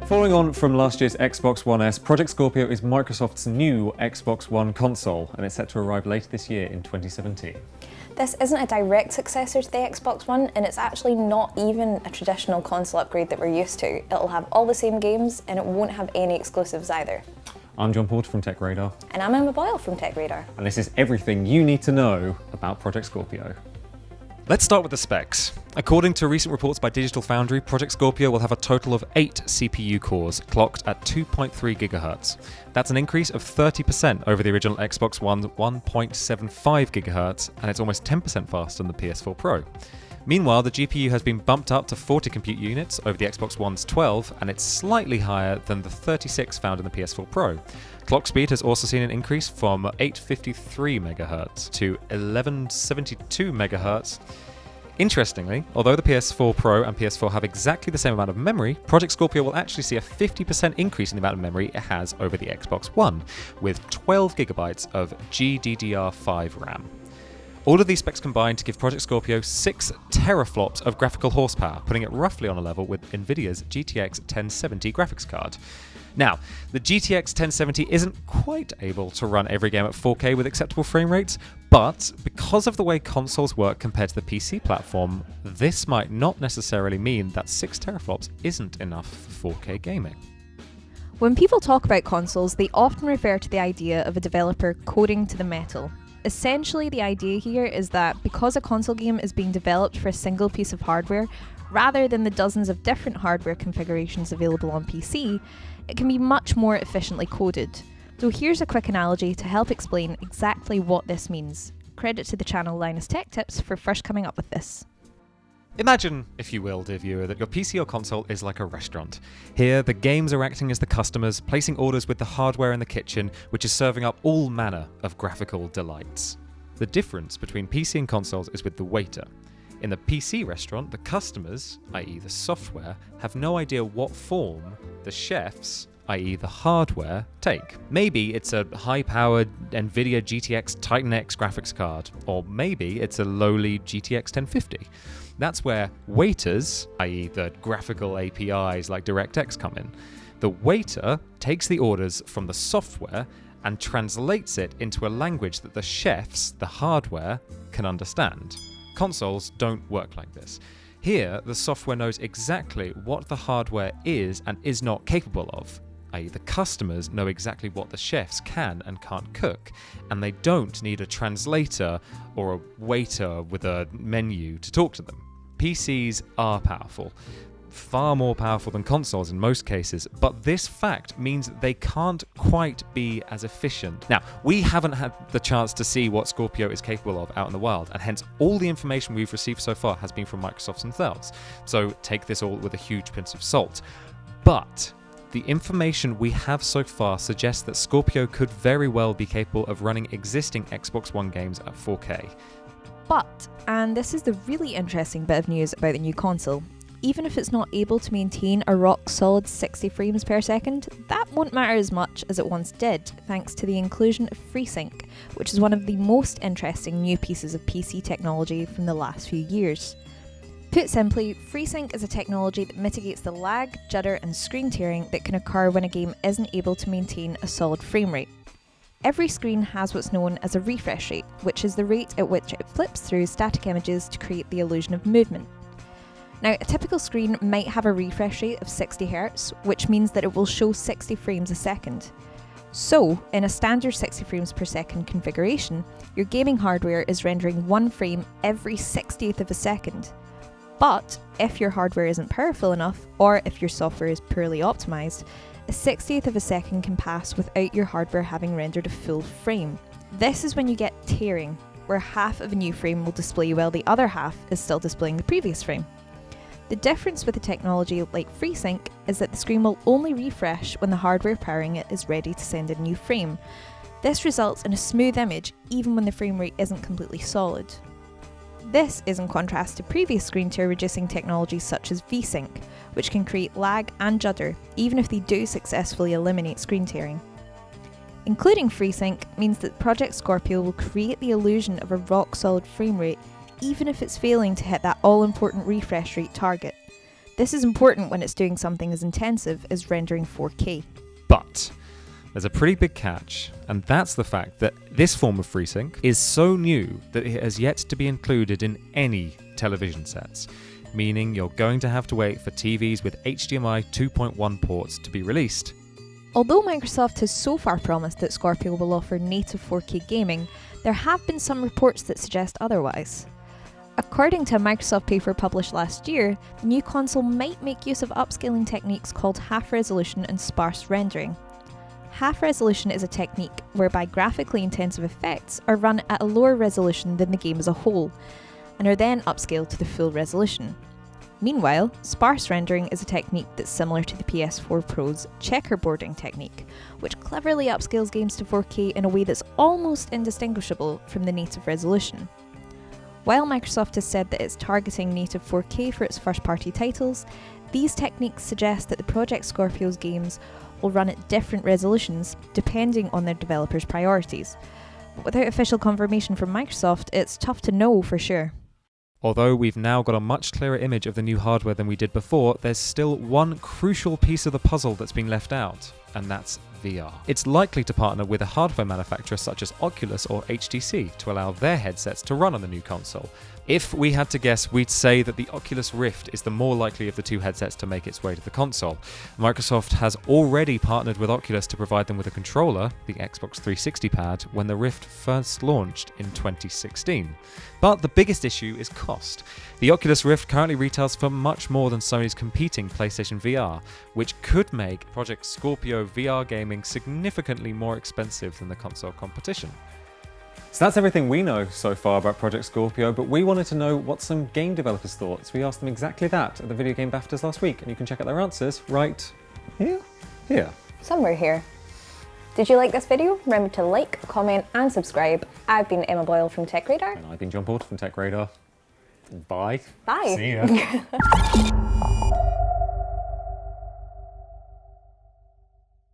Following on from last year's Xbox One S, Project Scorpio is Microsoft's new Xbox One console, and it's set to arrive later this year in 2017. This isn't a direct successor to the Xbox One, and it's actually not even a traditional console upgrade that we're used to. It'll have all the same games, and it won't have any exclusives either. I'm John Porter from Tech Radar. And I'm Emma Boyle from Tech Radar. And this is everything you need to know about Project Scorpio. Let's start with the specs. According to recent reports by Digital Foundry, Project Scorpio will have a total of 8 CPU cores, clocked at 2.3 GHz. That's an increase of 30% over the original Xbox One's 1.75 GHz, and it's almost 10% faster than the PS4 Pro. Meanwhile, the GPU has been bumped up to 40 compute units over the Xbox One's 12, and it's slightly higher than the 36 found in the PS4 Pro. Clock speed has also seen an increase from 853 MHz to 1172 MHz. Interestingly, although the PS4 Pro and PS4 have exactly the same amount of memory, Project Scorpio will actually see a 50% increase in the amount of memory it has over the Xbox One, with 12 GB of GDDR5 RAM. All of these specs combine to give Project Scorpio 6 teraflops of graphical horsepower, putting it roughly on a level with Nvidia's GTX 1070 graphics card. Now, the GTX 1070 isn't quite able to run every game at 4K with acceptable frame rates, but because of the way consoles work compared to the PC platform, this might not necessarily mean that 6 teraflops isn't enough for 4K gaming. When people talk about consoles, they often refer to the idea of a developer coding to the metal. Essentially, the idea here is that because a console game is being developed for a single piece of hardware, rather than the dozens of different hardware configurations available on PC, it can be much more efficiently coded. So here's a quick analogy to help explain exactly what this means. Credit to the channel Linus Tech Tips for first coming up with this. Imagine, if you will, dear viewer, that your PC or console is like a restaurant. Here, the games are acting as the customers, placing orders with the hardware in the kitchen, which is serving up all manner of graphical delights. The difference between PC and consoles is with the waiter. In the PC restaurant, the customers, i.e. the software, have no idea what form the chefs, i.e. the hardware, take. Maybe it's a high-powered Nvidia GTX Titan X graphics card, or maybe it's a lowly GTX 1050. That's where waiters, i.e. the graphical APIs like DirectX, come in. The waiter takes the orders from the software and translates it into a language that the chefs, the hardware, can understand. Consoles don't work like this. Here, the software knows exactly what the hardware is and is not capable of, i.e. the customers know exactly what the chefs can and can't cook, and they don't need a translator or a waiter with a menu to talk to them. PCs are powerful, far more powerful than consoles in most cases, but this fact means that they can't quite be as efficient. Now, we haven't had the chance to see what Scorpio is capable of out in the wild, and hence all the information we've received so far has been from Microsoft themselves, so take this all with a huge pinch of salt. But the information we have so far suggests that Scorpio could very well be capable of running existing Xbox One games at 4K. But, and this is the really interesting bit of news about the new console, even if it's not able to maintain a rock-solid 60 frames per second, that won't matter as much as it once did, thanks to the inclusion of FreeSync, which is one of the most interesting new pieces of PC technology from the last few years. Put simply, FreeSync is a technology that mitigates the lag, judder and screen tearing that can occur when a game isn't able to maintain a solid frame rate. Every screen has what's known as a refresh rate, which is the rate at which it flips through static images to create the illusion of movement. Now, a typical screen might have a refresh rate of 60 Hz, which means that it will show 60 frames a second. So, in a standard 60 frames per second configuration, your gaming hardware is rendering one frame every 60th of a second. But, if your hardware isn't powerful enough, or if your software is poorly optimized, a 60th of a second can pass without your hardware having rendered a full frame. This is when you get tearing, where half of a new frame will display while the other half is still displaying the previous frame. The difference with a technology like FreeSync is that the screen will only refresh when the hardware powering it is ready to send a new frame. This results in a smooth image even when the frame rate isn't completely solid. This is in contrast to previous screen tear reducing technologies such as VSync, which can create lag and judder even if they do successfully eliminate screen tearing. Including FreeSync means that Project Scorpio will create the illusion of a rock-solid frame rate even if it's failing to hit that all-important refresh rate target. This is important when it's doing something as intensive as rendering 4K. But there's a pretty big catch, and that's the fact that this form of FreeSync is so new that it has yet to be included in any television sets, meaning you're going to have to wait for TVs with HDMI 2.1 ports to be released. Although Microsoft has so far promised that Scorpio will offer native 4K gaming, there have been some reports that suggest otherwise. According to a Microsoft paper published last year, the new console might make use of upscaling techniques called half-resolution and sparse rendering. Half-resolution is a technique whereby graphically intensive effects are run at a lower resolution than the game as a whole, and are then upscaled to the full resolution. Meanwhile, sparse rendering is a technique that's similar to the PS4 Pro's checkerboarding technique, which cleverly upscales games to 4K in a way that's almost indistinguishable from the native resolution. While Microsoft has said that it's targeting native 4K for its first-party titles, these techniques suggest that the Project Scorpio's games will run at different resolutions depending on their developers' priorities. But without official confirmation from Microsoft, it's tough to know for sure. Although we've now got a much clearer image of the new hardware than we did before, there's still one crucial piece of the puzzle that's been left out, and that's VR. It's likely to partner with a hardware manufacturer such as Oculus or HTC to allow their headsets to run on the new console. If we had to guess, we'd say that the Oculus Rift is the more likely of the two headsets to make its way to the console. Microsoft has already partnered with Oculus to provide them with a controller, the Xbox 360 pad, when the Rift first launched in 2016. But the biggest issue is cost. The Oculus Rift currently retails for much more than Sony's competing PlayStation VR, which could make Project Scorpio VR gaming significantly more expensive than the console competition. So that's everything we know so far about Project Scorpio, but we wanted to know what some game developers thought, so we asked them exactly that at the Video Game BAFTAs last week, and you can check out their answers right here. Somewhere here. Did you like this video? Remember to like, comment and subscribe. I've been Emma Boyle from Tech Radar. And I've been John Porter from Tech Radar. Bye. Bye. See ya.